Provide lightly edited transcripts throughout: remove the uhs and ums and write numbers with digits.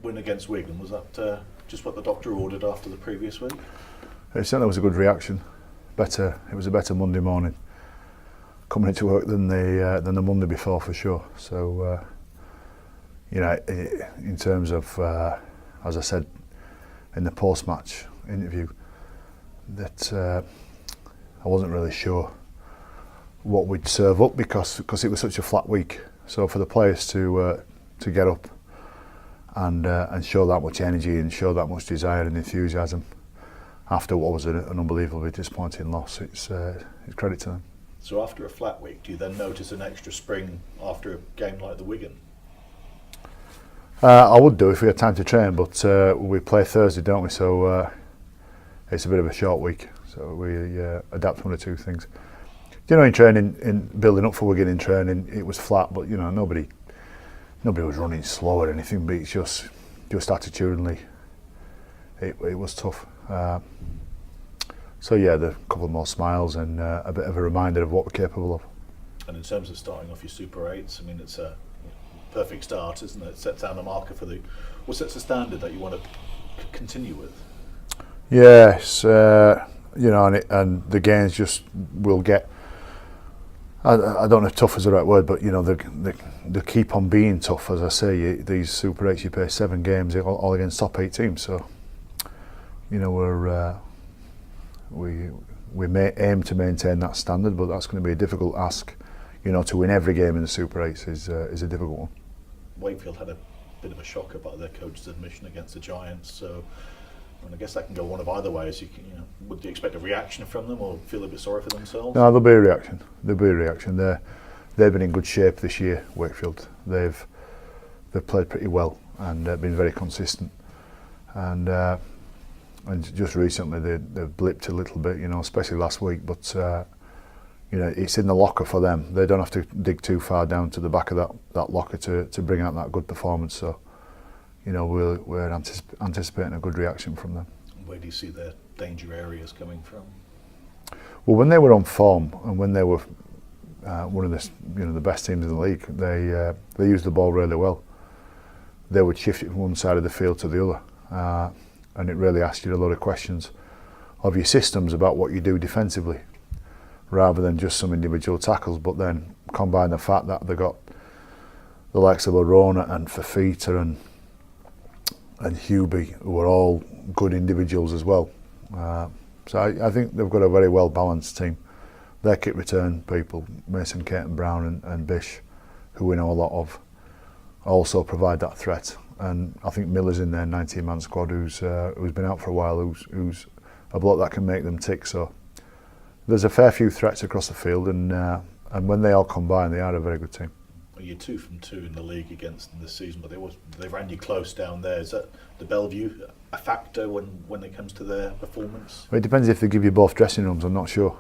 win against Wigan, was that just what the doctor ordered after the previous week? It certainly was a good reaction. It was a better Monday morning coming into work than the Monday before, for sure. So in terms of as I said in the post-match interview, that I wasn't really sure what we'd serve up because it was such a flat week. So for the players to get up and show that much energy and show that much desire and enthusiasm after what was an unbelievably disappointing loss, it's credit to them. So after a flat week, do you then notice an extra spring after a game like the Wigan? I would do if we had time to train, but we play Thursday, don't we? So it's a bit of a short week. So we adapt one or two things. In training, in building up for Wigan in training, it was flat, but nobody was running slow or anything. But it's just attitudinally, it was tough. So yeah, a couple more smiles and a bit of a reminder of what we're capable of. And in terms of starting off your Super 8s, I mean, it's a perfect start, isn't it? It sets down a marker for what sets a standard that you want to continue with. Yes, and the games just will get. I don't know if tough is the right word, but they keep on being tough. As I say, these Super 8s, you play 7 games all against top 8 teams. So, we may aim to maintain that standard, but that's going to be a difficult ask. To win every game in the Super 8s is a difficult one. Wakefield had a bit of a shock about their coach's admission against the Giants, so I guess that can go one of either ways. Would you expect a reaction from them, or feel a bit sorry for themselves? No, there'll be a reaction. They've been in good shape this year, Wakefield. They've played pretty well and been very consistent. And just recently they've blipped a little bit, especially last week. But it's in the locker for them. They don't have to dig too far down to the back of that locker to bring out that good performance. So, we're anticipating a good reaction from them. Where do you see their danger areas coming from? Well, when they were on form and when they were one of the best teams in the league, they used the ball really well. They would shift it from one side of the field to the other, and it really asked you a lot of questions of your systems about what you do defensively, rather than just some individual tackles. But then combine the fact that they got the likes of Arona and Fafita and Hubie, who are all good individuals as well. So I think they've got a very well balanced team. Their kick return people, Mason, Caton Brown and Bish, who we know a lot of, also provide that threat. And I think Miller's in their 19-man squad, who's been out for a while, who's a bloke that can make them tick. So there's a fair few threats across the field, and when they all combine, they are a very good team. Well, you're 2 from 2 in the league against them this season, but they ran you close down there. Is that the Bellevue a factor when it comes to their performance? Well, it depends if they give you both dressing rooms. I'm not sure,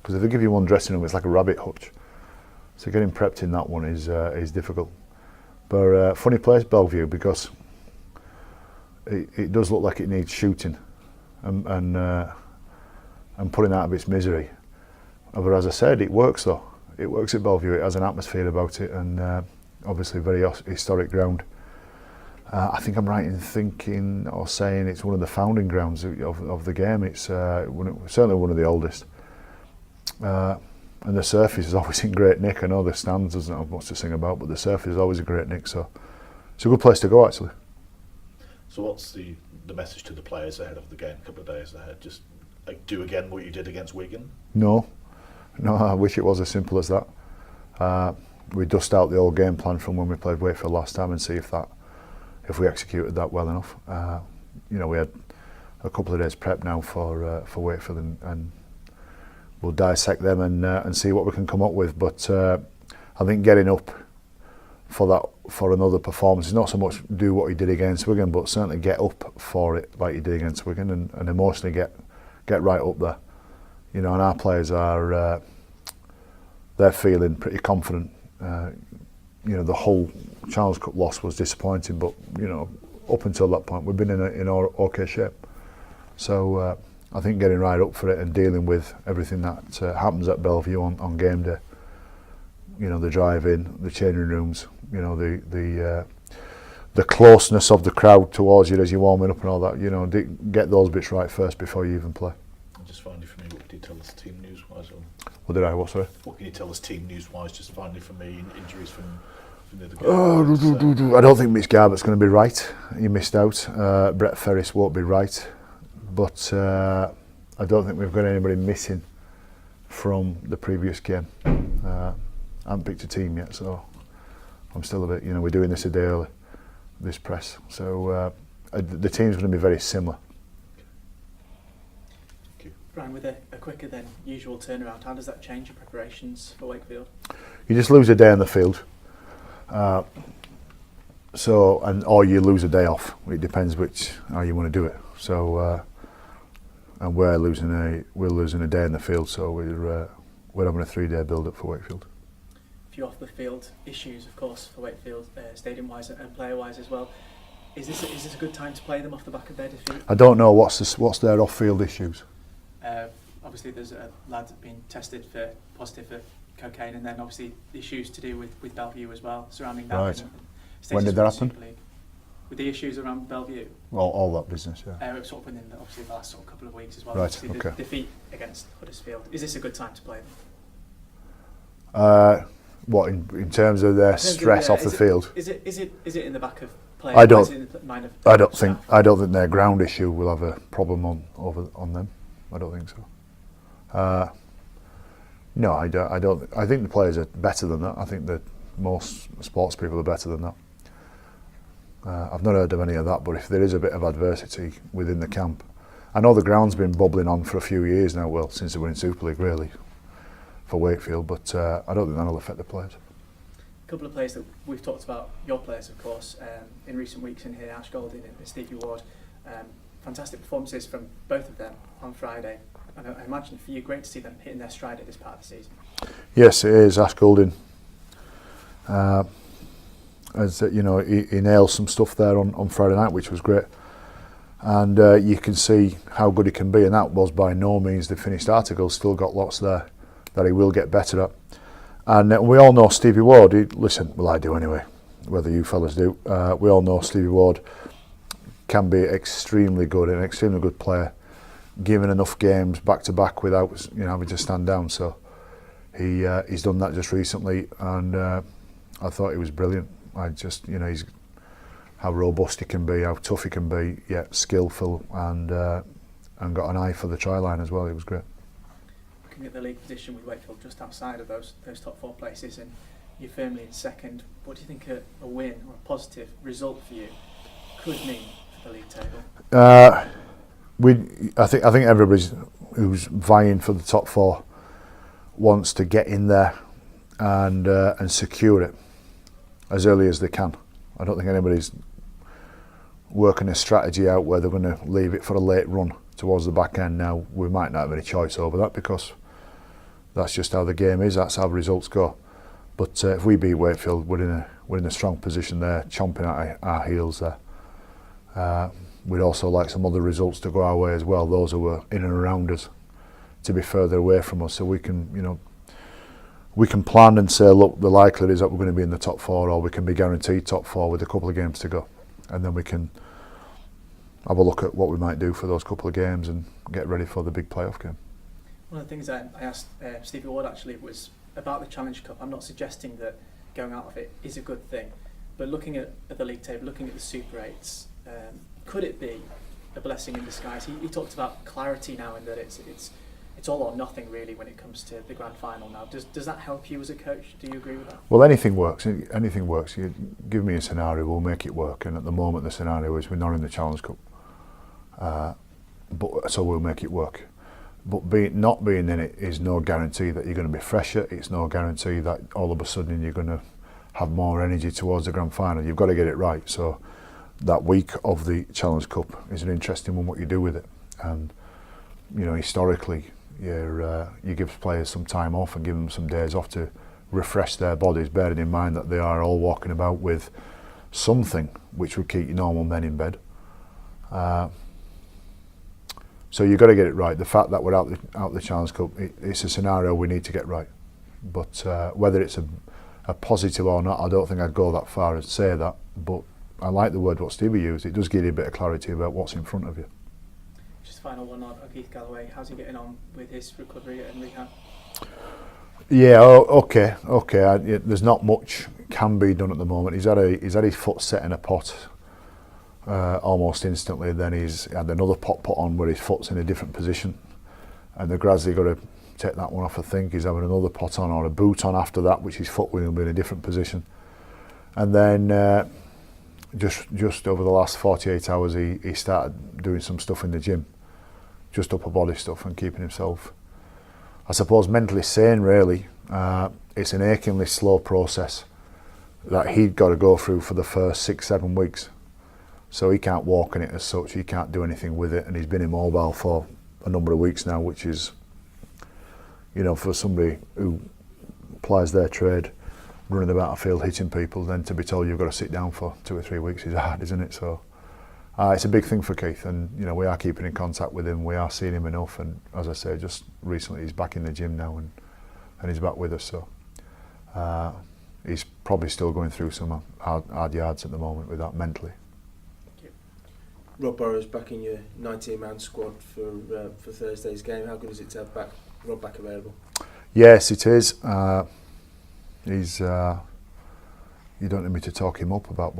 because if they give you one dressing room, it's like a rabbit hutch. So getting prepped in that one is difficult. But funny place, Bellevue, because it does look like it needs shooting and putting out of its misery. But as I said, it works though. It works at Bellevue. It has an atmosphere about it, and obviously very historic ground. I think I'm right in thinking or saying it's one of the founding grounds of the game. It's certainly one of the oldest. And the surface is always in great nick. I know the stands doesn't have much to sing about, but the surface is always in great nick. So it's a good place to go, actually. So what's the message to the players ahead of the game, a couple of days ahead? Just do again what you did against Wigan? No, I wish it was as simple as that. We dust out the old game plan from when we played Wakefield last time and see if we executed that well enough. We had a couple of days prep now for Wakefield, and we'll dissect them and see what we can come up with. But I think getting up for another performance is not so much do what you did against Wigan, but certainly get up for it like you did against Wigan, and emotionally get right up there. And our players are they're feeling pretty confident. The whole Challenge Cup loss was disappointing, but up until that point we've been in okay shape. So I think getting right up for it and dealing with everything that happens at Bellevue on game day. The drive-in, the changing rooms, the the closeness of the crowd towards you as you're warming up and all that. You know, get those bits right first before you even play. And just finally for me, what can you tell us team news-wise? What did I? What, sorry? What can you tell us team news-wise? Just finally for me, injuries from the other guys. I don't think Mitch Garbutt's going to be right. He missed out. Brett Ferris won't be right. But I don't think we've got anybody missing from the previous game. I haven't picked a team yet, so I'm still a bit, you know, we're doing this a day early, this press. So the team's going to be very similar. Thank you. Brian, with a quicker than usual turnaround, how does that change your preparations for Wakefield? You just lose a day on the field. Or you lose a day off. It depends how you want to do it. So, and we're losing a day in the field. So we're having a 3-day build-up for Wakefield. A few off-the-field issues, of course, for Wakefield, stadium-wise and player-wise as well. Is this a good time to play them off the back of their defeat? I don't know what's their off-field issues. Obviously, there's a lad being tested for positive for cocaine, and then obviously issues to do with Bellevue as well surrounding that. Right. And When did that happen? With the issues around Bellevue. Well, all that business, yeah. Sort of within obviously the last sort of couple of weeks as well. Right, Obviously okay. The defeat against Huddersfield. Is this a good time to play them? What in terms of their stress off the field? Is it in the back of players? I don't. Is it in the mind of I don't staff? think their ground issue will have a problem on them. I don't think so. No, I don't. I think the players are better than that. I think that most sports people are better than that. I've not heard of any of that, but if there is a bit of adversity within the camp, I know the ground's been bubbling on for a few years now. Well, since they were in Super League, really, for Wakefield. But I don't think that'll affect the players. A couple of players that we've talked about, your players, of course, in recent weeks in here, Ash Golding and Stevie Ward. Fantastic performances from both of them on Friday. And I imagine for you, great to see them hitting their stride at this part of the season. Yes, it is. Ash Golding, as you know, he nailed some stuff there on Friday night, which was great. And you can see how good he can be, and that was by no means the finished article. Still got lots there that he will get better at. And we all know Stevie Ward. I do anyway, whether you fellas do. We all know Stevie Ward can be extremely good, an extremely good player, given enough games back to back without having to stand down. So he's done that just recently, and I thought he was brilliant. He's how robust he can be, how tough he can be, yet skillful, and got an eye for the try line as well. He was great. Looking at the league position with Wakefield just outside of those top 4 places, and you're firmly in second. What do you think a win or a positive result for you could mean for the league table? I think everybody who's vying for the top 4 wants to get in there and secure it as early as they can. I don't think anybody's working a strategy out where they're going to leave it for a late run towards the back end. Now, we might not have any choice over that because that's just how the game is. That's how results go. But if we beat Wakefield, we're in a strong position there, chomping at our heels there. We'd also like some other results to go our way as well. Those who are in and around us to be further away from us, so we can plan and say, look, the likelihood is that we're going to be in the top 4, or we can be guaranteed top 4 with a couple of games to go, and then we can have a look at what we might do for those couple of games and get ready for the big playoff game. One of the things I asked Stevie Ward actually was about the Challenge Cup. I'm not suggesting that going out of it is a good thing, but looking at the league table, looking at the Super 8s, could it be a blessing in disguise? He talked about clarity now, and that it's all or nothing really when it comes to the grand final now. Does that help you as a coach? Do you agree with that? Well, anything works. Anything works. You give me a scenario, we'll make it work. And at the moment, the scenario is we're not in the Challenge Cup, so we'll make it work. But not being in it is no guarantee that you're going to be fresher. It's no guarantee that all of a sudden you're going to have more energy towards the grand final. You've got to get it right. So that week of the Challenge Cup is an interesting one, what you do with it. And historically, you give players some time off and give them some days off to refresh their bodies, bearing in mind that they are all walking about with something which would keep your normal men in bed. So you've got to get it right. The fact that we're out the Challenge Cup, it's a scenario we need to get right. But whether it's a positive or not, I don't think I'd go that far and say that. But I like the word what Stevie used. It does give you a bit of clarity about what's in front of you. Just final one on Keith Galloway. How's he getting on with his recovery and rehab? Yeah, okay. There's not much can be done at the moment. He's had his foot set in a pot almost instantly. Then he's had another pot put on where his foot's in a different position, and they're gradually got to take that one off. I think he's having another pot on or a boot on after that, which his foot will be in a different position. And then just over the last 48 hours, he started doing some stuff in the gym, just upper body stuff, and keeping himself, I suppose, mentally sane. Really, it's an achingly slow process that he'd got to go through for the first 6-7 weeks. So he can't walk in it as such. He can't do anything with it, and he's been immobile for a number of weeks now, which is, you know, for somebody who plies their trade, running about a field hitting people, then to be told you've got to sit down for 2 or 3 weeks is hard, isn't it? So it's a big thing for Keith, and you know, we are keeping in contact with him. We are seeing him enough, and as I say, just recently he's back in the gym now, and he's back with us. So he's probably still going through some hard yards at the moment with that mentally. Rob Burrows back in your 19-man squad for Thursday's game. How good is it to have Rob back available? Yes, it is. He's. You don't need me to talk him up about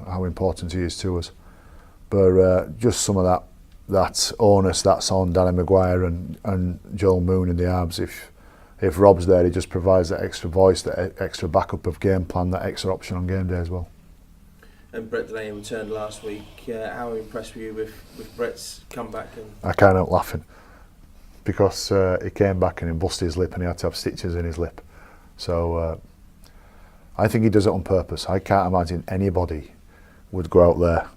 how important he is to us, but just some of that onus that's on Danny Maguire and Joel Moon in the arms. If Rob's there, he just provides that extra voice, that extra backup of game plan, that extra option on game day as well. And Brett Delaney returned last week. How impressed were you with Brett's comeback? I can't help laughing because he came back and he busted his lip and he had to have stitches in his lip. So I think he does it on purpose. I can't imagine anybody would go out there.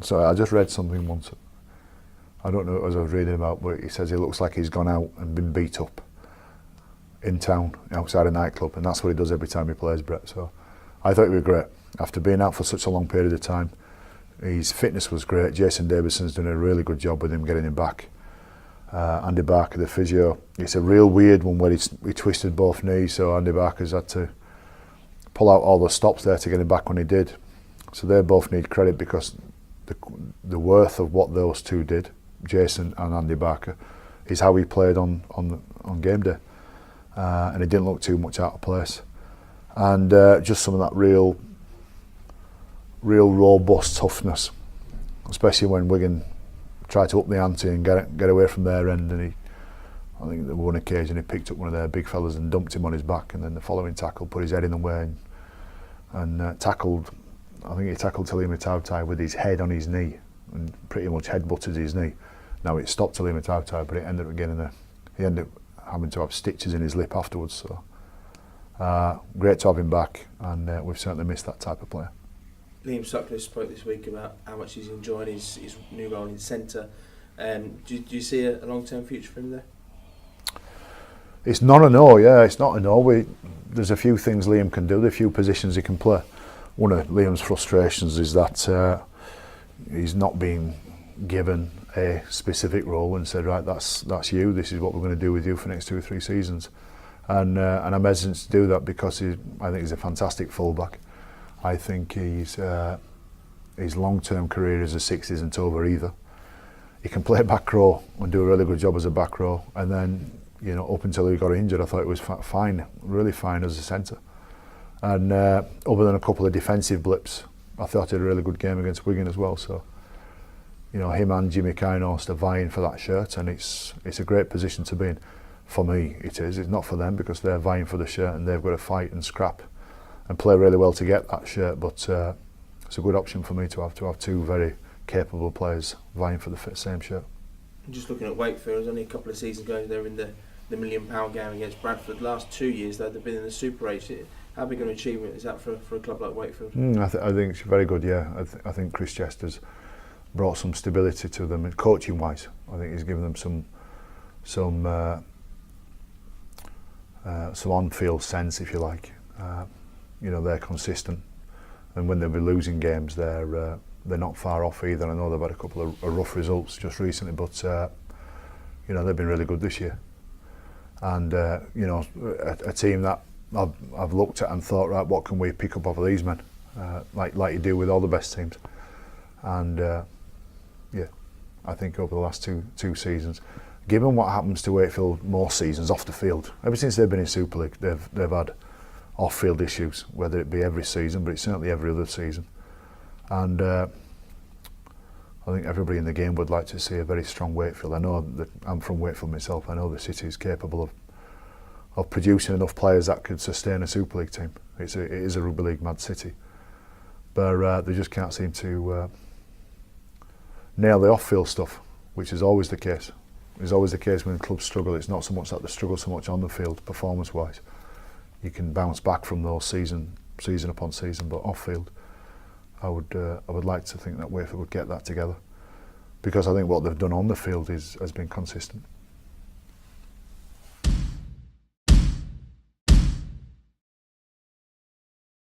So I just read something once. I don't know what I was reading about, but he says he looks like he's gone out and been beat up in town outside a nightclub, and that's what he does every time he plays, Brett. So I thought he was great. After being out for such a long period of time, his fitness was great. Jason Davidson's done a really good job with him getting him back. Andy Barker, the physio, it's a real weird one where he twisted both knees, so Andy Barker's had to pull out all the stops there to get him back when he did. So they both need credit because the worth of what those two did, Jason and Andy Barker, is how he played on game day, and he didn't look too much out of place. And just some of that real robust toughness, especially when Wigan tried to up the ante and get away from their end. And I think on one occasion he picked up one of their big fellas and dumped him on his back, and then the following tackle put his head in the way and tackled. I think he tackled Talima Tautai with his head on his knee and pretty much head-butted his knee. Now it stopped Talima Tautai, but it ended up getting he ended up having to have stitches in his lip afterwards. So great to have him back, and we've certainly missed that type of player. Liam Sutcliffe spoke this week about how much he's enjoying his new role in centre. Do you see a long-term future for him there? It's not a no, yeah. It's not a no. There's a few things Liam can do. There's a few positions he can play. One of Liam's frustrations is that he's not being given a specific role and said, right, that's you. This is what we're going to do with you for the next 2 or 3 seasons. And I'm hesitant to do that because I think he's a fantastic fullback. I think his long-term career as a six isn't over either. He can play back row and do a really good job as a back row, and then, you know, up until he got injured, I thought he was fine, really fine as a centre. And other than a couple of defensive blips, I thought he had a really good game against Wigan as well. So, you know, him and Jimmy Kynhorst are vying for that shirt, and it's a great position to be in. For me, it is. It's not for them because they're vying for the shirt and they've got to fight and scrap and play really well to get that shirt. But it's a good option for me to have 2 very capable players vying for the same shirt. Just looking at Wakefield, there's only a couple of seasons ago they were in the £1 million game against Bradford. Last 2 years though, they've been in the Super 8. How big an achievement is that for a club like Wakefield? I think it's very good, yeah. I think Chris Chester's brought some stability to them, and coaching wise I think he's given them some on-field sense, if you like. You know, they're consistent, and when they'll be losing games, they're not far off either. I know they've had a couple of rough results just recently, but you know, they've been really good this year. And you know, a team that I've looked at and thought, right, what can we pick up off of these men? like you do with all the best teams. And yeah, I think over the last two seasons, given what happens to Wakefield most seasons off the field, ever since they've been in Super League, they've had off-field issues, whether it be every season, but it's certainly every other season. And I think everybody in the game would like to see a very strong Wakefield. I know that I'm from Wakefield myself. I know the city is capable of producing enough players that could sustain a Super League team. It is a rugby league mad city, but they just can't seem to nail the off-field stuff, which is always the case. It's always the case when clubs struggle. It's not so much that they struggle so much on the field, performance-wise. You can bounce back from those season upon season, but off-field, I would like to think that Wakefield would get that together, because I think what they've done on the field has been consistent.